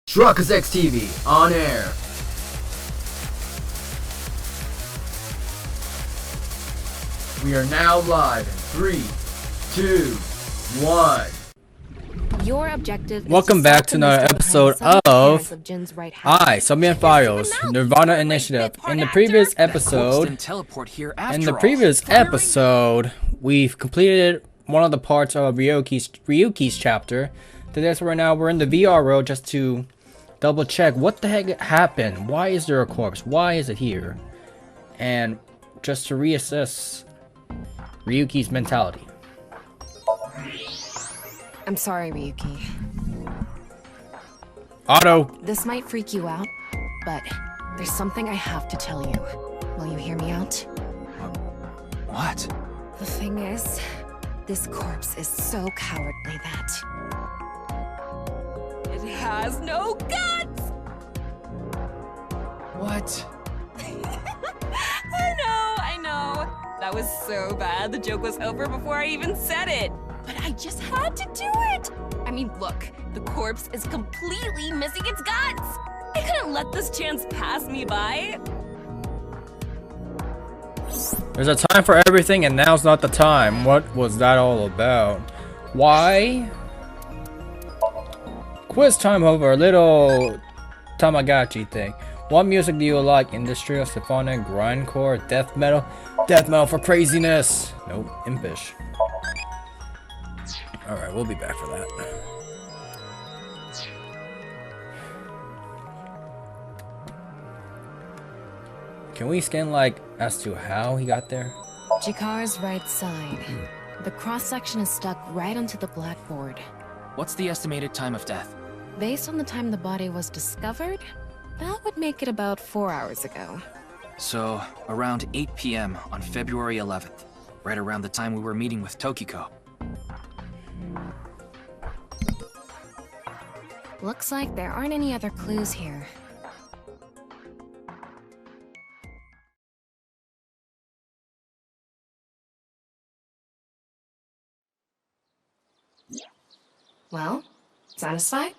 Truckers X TV on air. We are now live in 3, 2, 1. Your objective. Welcome back to another episode of Somnium Files Nirvana Initiative. In the previous episode, we've completed one of the parts of Ryuki's chapter. Today, so right now we're in the VR world just to double check what the heck happened. Why is there a corpse? Why is it here? And just to reassess Ryuki's mentality. I'm sorry, Ryuki. Otto. This might freak you out, but there's something I have to tell you. Will you hear me out? What? The thing is, this corpse is so cowardly that it has no guts! What? I know. That was so bad. The joke was over before I even said it. But I just had to do it. I mean, look, the corpse is completely missing its guts. I couldn't let this chance pass me by. There's a time for everything, and now's not the time. What was that all about? Why? Quiz time over a little Tamagotchi thing. What music do you like? Industrial, symphonic, grindcore, death metal? Death metal for craziness! Nope, impish. Alright, we'll be back for that. Can we scan, like, as to how he got there? Chikara's right side. The cross-section is stuck right onto the blackboard. What's the estimated time of death? Based on the time the body was discovered, that would make it about 4 hours ago. So, around 8 p.m. on February 11th. Right around the time we were meeting with Tokiko. Looks like there aren't any other clues here. Well, satisfied?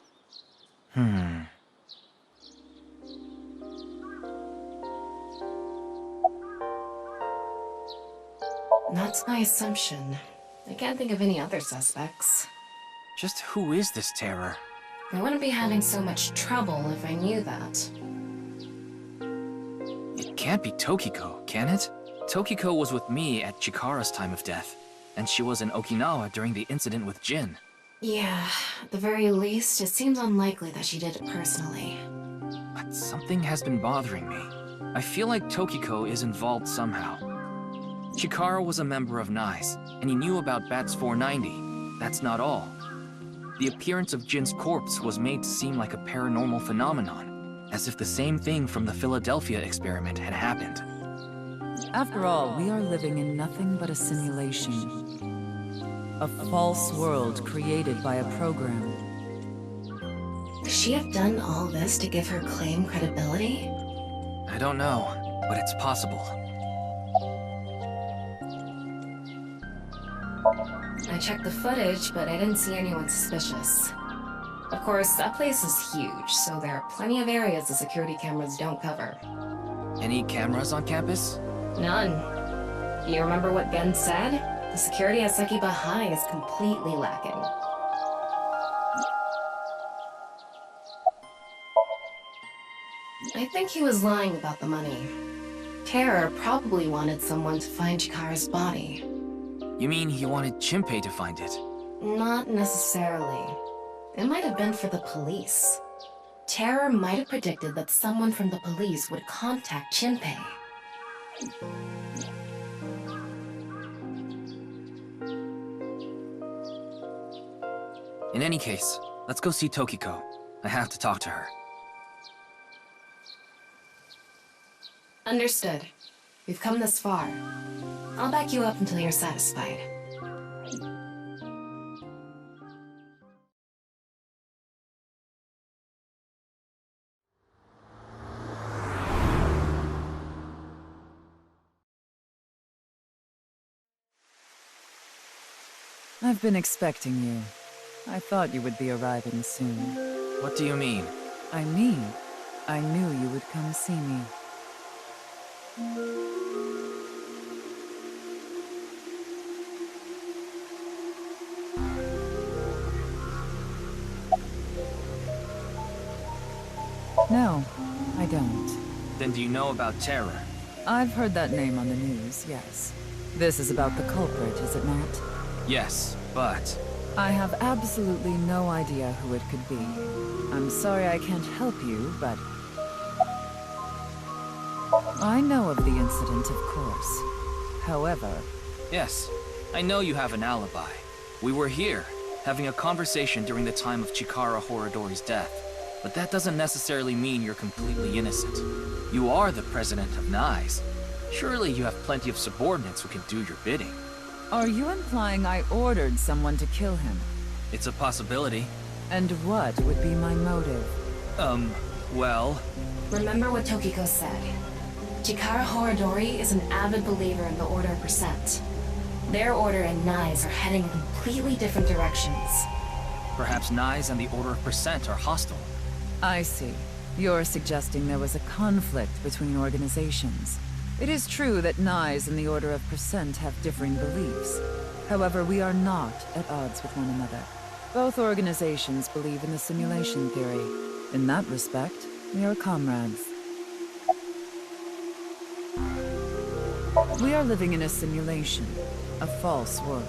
That's my assumption. I can't think of any other suspects. Just who is this terror? I wouldn't be having so much trouble if I knew that. It can't be Tokiko, can it? Tokiko was with me at Chikara's time of death, and she was in Okinawa during the incident with Jin. Yeah, at the very least, it seems unlikely that she did it personally. But something has been bothering me. I feel like Tokiko is involved somehow. Chikara was a member of NICE, and he knew about Bats 490. That's not all. The appearance of Jin's corpse was made to seem like a paranormal phenomenon, as if the same thing from the Philadelphia experiment had happened. After all, we are living in nothing but a simulation. A false world created by a program. Could she have done all this to give her claim credibility? I don't know, but it's possible. I checked the footage, but I didn't see anyone suspicious. Of course, that place is huge, so there are plenty of areas the security cameras don't cover. Any cameras on campus? None. Do you remember what Ben said? The security at Sekiba High is completely lacking. I think he was lying about the money. Terror probably wanted someone to find Chikara's body. You mean he wanted Chimpei to find it? Not necessarily. It might have been for the police. Terror might have predicted that someone from the police would contact Chimpei. In any case, let's go see Tokiko. I have to talk to her. Understood. We've come this far. I'll back you up until you're satisfied. I've been expecting you. I thought you would be arriving soon. What do you mean? I mean, I knew you would come see me. No, I don't. Then do you know about Terror? I've heard that name on the news, yes. This is about the culprit, is it not? Yes, but... I have absolutely no idea who it could be. I'm sorry I can't help you, but... I know of the incident, of course. However... Yes, I know you have an alibi. We were here, having a conversation during the time of Chikara Horadori's death. But that doesn't necessarily mean you're completely innocent. You are the president of NICE. Surely you have plenty of subordinates who can do your bidding. Are you implying I ordered someone to kill him? It's a possibility. And what would be my motive? Well... Remember what Tokiko said. Chikara Horadori is an avid believer in the Order of Percent. Their order and NICE are heading in completely different directions. Perhaps NICE and the Order of Percent are hostile. I see. You're suggesting there was a conflict between organizations. It is true that NICE and the Order of Percent have differing beliefs. However, we are not at odds with one another. Both organizations believe in the simulation theory. In that respect, we are comrades. We are living in a simulation, a false world.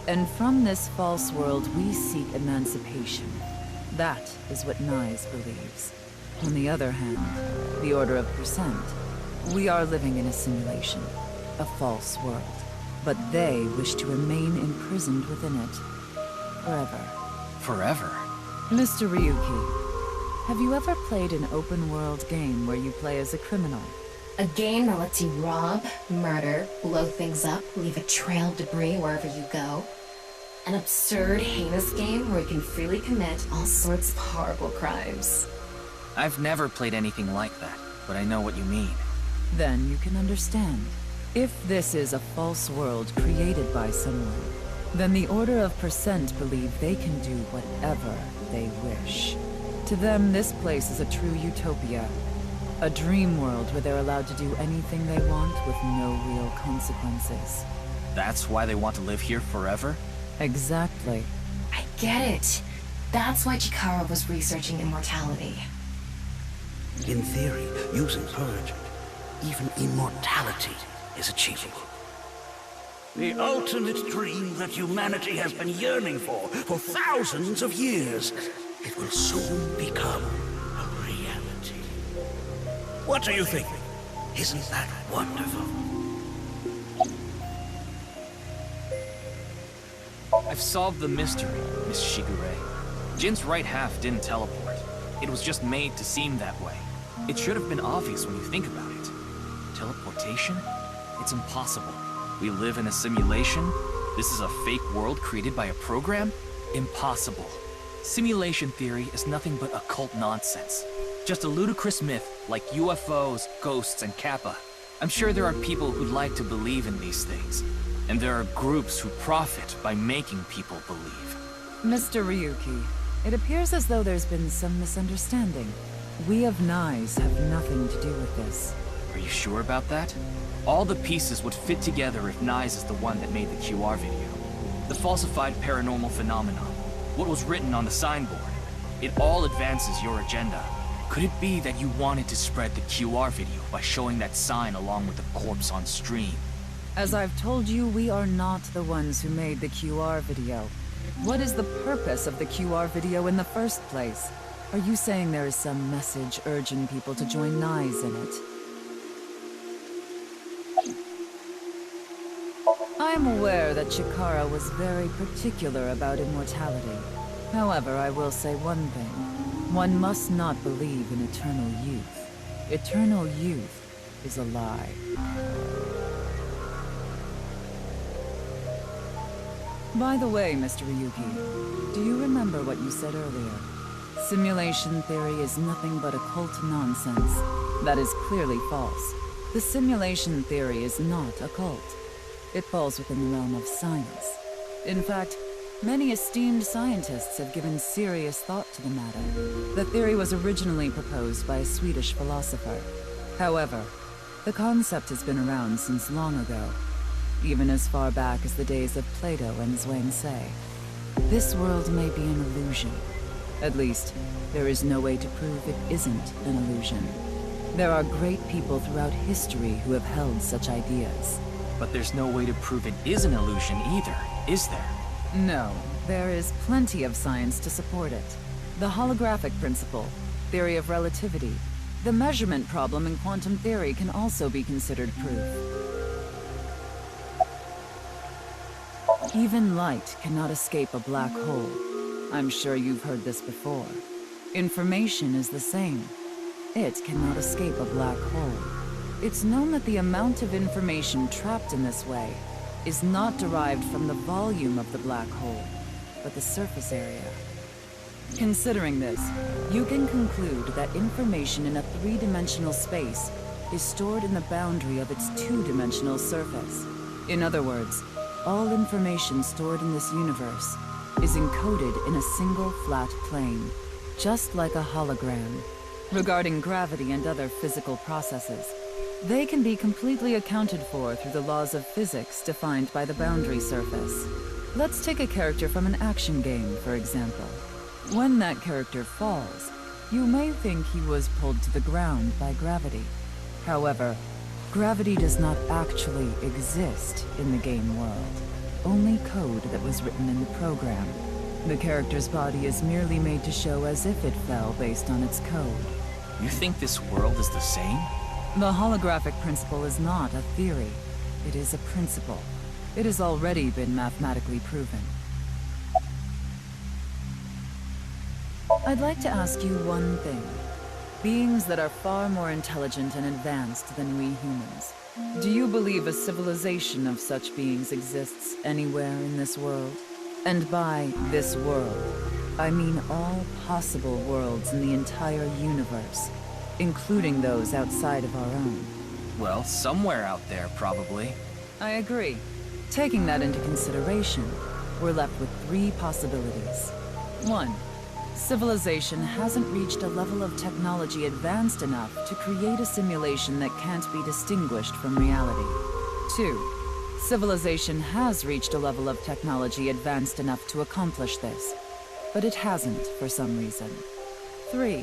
And from this false world, we seek emancipation. That is what NICE believes. On the other hand, the Order of Percent, we are living in a simulation, a false world. But they wish to remain imprisoned within it. Forever. Forever? Mr. Ryuki, have you ever played an open-world game where you play as a criminal? A game that lets you rob, murder, blow things up, leave a trail of debris wherever you go. An absurd, heinous game where you can freely commit all sorts of horrible crimes. I've never played anything like that, but I know what you mean. Then you can understand. If this is a false world created by someone, then the Order of Percent believe they can do whatever they wish. To them, this place is a true utopia. A dream world where they're allowed to do anything they want with no real consequences. That's why they want to live here forever? Exactly. I get it. That's why Chikara was researching immortality. In theory, using purge, even immortality is achievable. The ultimate dream that humanity has been yearning for thousands of years. It will soon become a reality. What do you think? Isn't that wonderful? I've solved the mystery, Miss Shigure. Jin's right half didn't teleport. It was just made to seem that way. It should have been obvious when you think about it. Teleportation? It's impossible. We live in a simulation? This is a fake world created by a program? Impossible. Simulation theory is nothing but occult nonsense. Just a ludicrous myth like UFOs, ghosts, and Kappa. I'm sure there are people who'd like to believe in these things. And there are groups who profit by making people believe. Mr. Ryuki, it appears as though there's been some misunderstanding. We of NICE have nothing to do with this. Are you sure about that? All the pieces would fit together if NICE is the one that made the QR video. The falsified paranormal phenomenon. What was written on the signboard. It all advances your agenda. Could it be that you wanted to spread the QR video by showing that sign along with the corpse on stream? As I've told you, we are not the ones who made the QR video. What is the purpose of the QR video in the first place? Are you saying there is some message urging people to join NICE in it? I am aware that Chikara was very particular about immortality. However, I will say one thing. One must not believe in eternal youth. Eternal youth is a lie. By the way, Mr. Ryuki, do you remember what you said earlier? Simulation theory is nothing but occult nonsense. That is clearly false. The simulation theory is not occult. It falls within the realm of science. In fact, Many esteemed scientists have given serious thought to the matter. The theory was originally proposed by a Swedish philosopher. However, the concept has been around since long ago, even as far back as the days of Plato and Zhuangzi. This world may be an illusion. At least, there is no way to prove it isn't an illusion. There are great people throughout history who have held such ideas. But there's no way to prove it is an illusion either, is there? No, there is plenty of science to support it. The holographic principle, theory of relativity, the measurement problem in quantum theory can also be considered proof. Even light cannot escape a black hole. I'm sure you've heard this before. Information is the same. It cannot escape a black hole. It's known that the amount of information trapped in this way is not derived from the volume of the black hole, but the surface area. Considering this, you can conclude that information in a three-dimensional space is stored in the boundary of its two-dimensional surface. In other words, all information stored in this universe is encoded in a single flat plane, just like a hologram. Regarding gravity and other physical processes, they can be completely accounted for through the laws of physics defined by the boundary surface. Let's take a character from an action game, for example. When that character falls, you may think he was pulled to the ground by gravity. However, gravity does not actually exist in the game world. Only code that was written in the program. The character's body is merely made to show as if it fell based on its code. You think this world is the same? The holographic principle is not a theory. It is a principle. It has already been mathematically proven. I'd like to ask you one thing. Beings that are far more intelligent and advanced than we humans. Do you believe a civilization of such beings exists anywhere in this world? And by this world, I mean all possible worlds in the entire universe, including those outside of our own. Well, somewhere out there, probably. I agree. Taking that into consideration, we're left with three possibilities. 1. Civilization hasn't reached a level of technology advanced enough to create a simulation that can't be distinguished from reality. 2. Civilization has reached a level of technology advanced enough to accomplish this, but it hasn't for some reason. 3.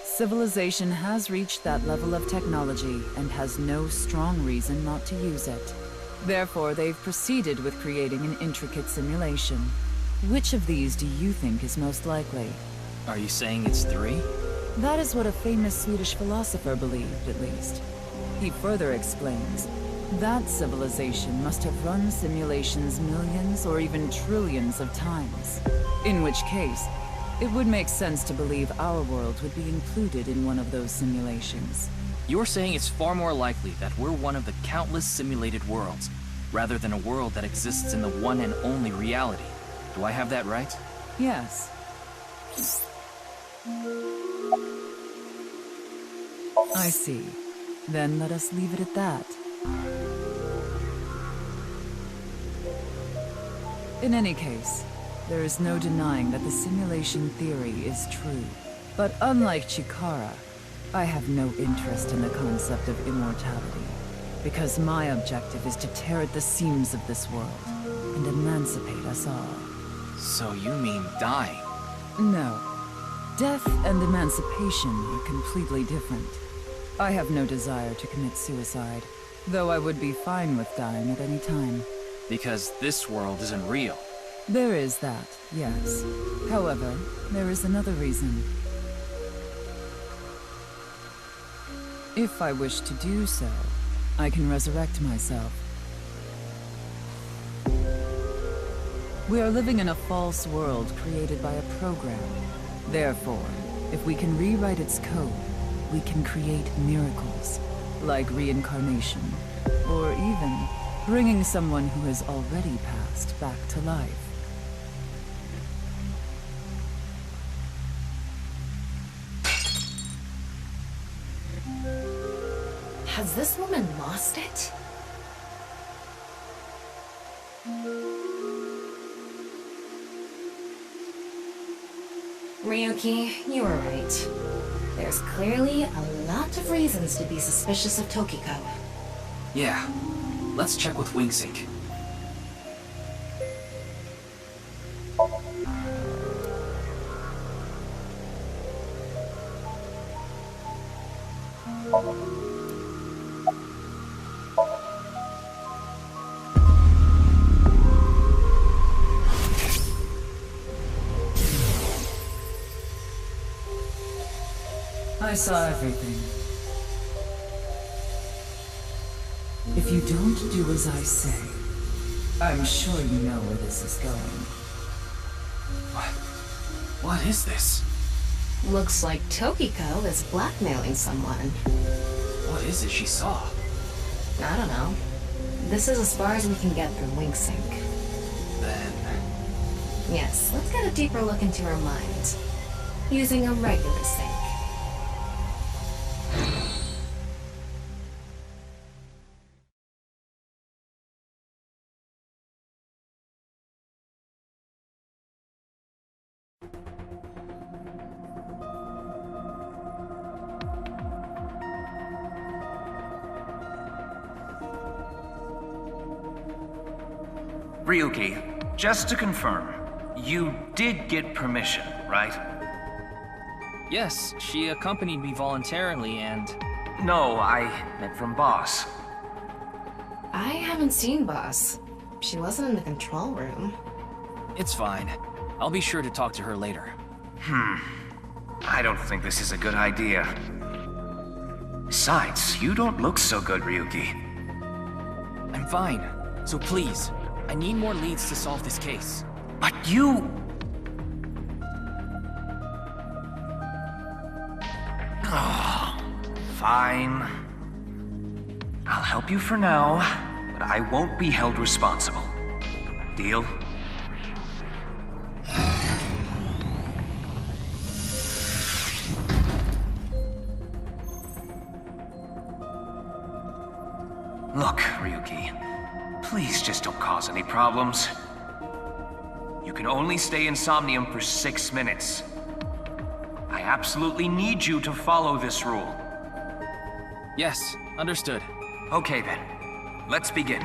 Civilization has reached that level of technology and has no strong reason not to use it. Therefore, they've proceeded with creating an intricate simulation. Which of these do you think is most likely? Are you saying it's 3? That is what a famous Swedish philosopher believed, at least. He further explains, that civilization must have run simulations millions or even trillions of times. In which case, it would make sense to believe our world would be included in one of those simulations. You're saying it's far more likely that we're one of the countless simulated worlds, rather than a world that exists in the one and only reality. Do I have that right? Yes. I see. Then let us leave it at that. In any case, there is no denying that the simulation theory is true. But unlike Chikara, I have no interest in the concept of immortality, because my objective is to tear at the seams of this world and emancipate us all. So you mean dying? No. Death and emancipation are completely different. I have no desire to commit suicide, though I would be fine with dying at any time. Because this world isn't real. There is that, yes. However, there is another reason. If I wish to do so, I can resurrect myself. We are living in a false world created by a program. Therefore, if we can rewrite its code, we can create miracles, like reincarnation, or even bringing someone who has already passed back to life. Has this woman lost it? Ryuki, you were right. There's clearly a lot of reasons to be suspicious of Tokiko. Yeah. Let's check with Wingsync. I saw everything. If you don't do as I say, I'm sure you know where this is going. What is this? Looks like Tokiko is blackmailing someone. What is it she saw? I don't know. This is as far as we can get through Wingsync. Then... Yes, let's get a deeper look into her mind. Using a regular sync. Ryuki, just to confirm, you did get permission, right? Yes, she accompanied me voluntarily and... No, I meant from Boss. I haven't seen Boss. She wasn't in the control room. It's fine. I'll be sure to talk to her later. I don't think this is a good idea. Besides, you don't look so good, Ryuki. I'm fine. So please, I need more leads to solve this case. But you... Oh, fine. I'll help you for now, but I won't be held responsible. Deal? Look, Ryuki, please just don't cause any problems. You can only stay in Somnium for 6 minutes. I absolutely need you to follow this rule. Yes, understood. Okay then, let's begin.